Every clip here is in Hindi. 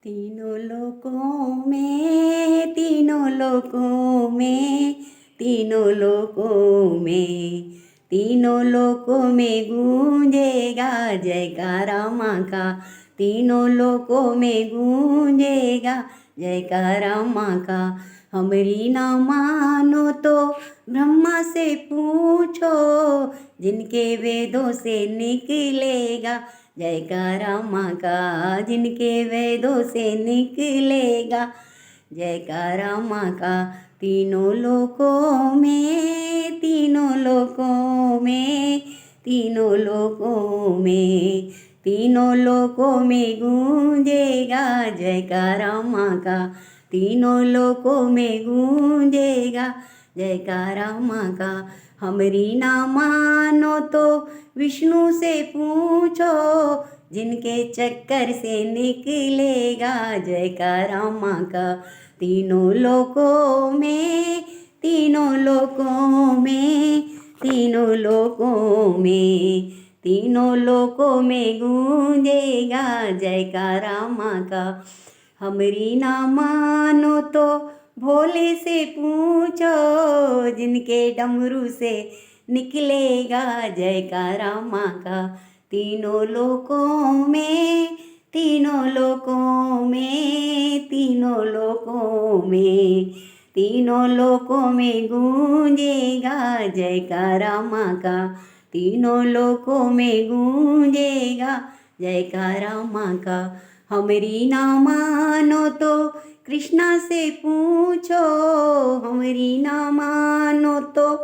तीनों लोकों में, तीनों लोकों में, तीनों लोकों में, तीनों लोकों में गूंजेगा जयकारा माँ का। तीनों लोकों में गूंजेगा जयकारा माँ का। हमरी ना मानो तो ब्रह्मा से पूछो, जिनके वेदों से निकलेगा जयकारा माँ का। जिनके वेदों से निकलेगा जयकारा माँ का। तीनों लोकों में, तीनों लोकों में, तीनों लोकों में, तीनों लोकों में गूंजेगा जयकारा माँ का। तीनों लोकों में गूंजेगा जयकारा माँ का। हमरी ना मानो तो विष्णु से पूछो, जिनके चक्कर से निकलेगा जयकारा माँ का। तीनों लोकों में, तीनों लोकों में, तीनों लोकों में, तीनों लोकों में गूंजेगा जयकारा माँ का। हमरी ना मानो तो भोले से पूछो, जिनके डमरू से निकलेगा जयकारा माँ का। तीनों लोकों में, तीनों लोकों में, तीनों लोकों में, तीनों लोकों में गूंजेगा जयकारा माँ का। तीनों लोकों में गूंजेगा जयकारा माँ का। हमरी ना मानो तो कृष्णा से पूछो, हमरी ना मानो तो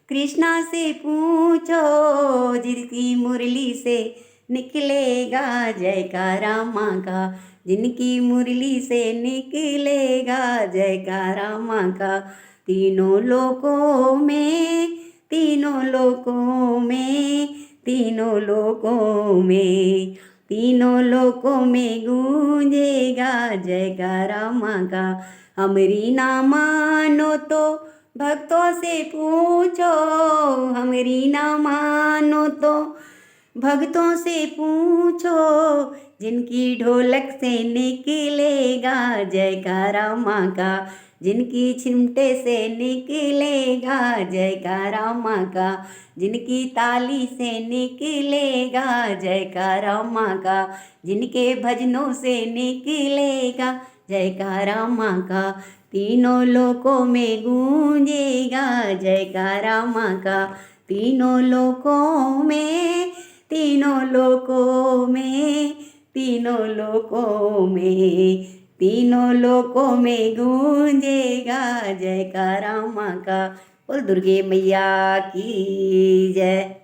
कृष्णा से पूछो, जिनकी मुरली से निकलेगा जयकारा माँ का। जिनकी मुरली से निकलेगा जयकारा माँ का। तीनों लोकों में, तीनों लोकों में, तीनों लोकों में, तीनों लोकों में गूंजेगा जयकारा माँ का। हमरी ना मानो तो भक्तों से पूछो, हमरी ना मानो तो भक्तों से पूछो, जिनकी ढोलक से निकलेगा जयकारा माँ का। जिनकी चिमटे से निकलेगा जयकारा माँ का। जिनकी ताली से निकलेगा जयकारा माँ का। जिनके भजनों से निकलेगा जयकारा माँ का। तीनों लोकों में गूंजेगा जयकारा माँ का। तीनों लोकों में, तीनों लोकों में, तीनों लोकों में, तीनों लोकों में गूंजेगा जयकारा माँ का। बोल दुर्गे मैया की जय।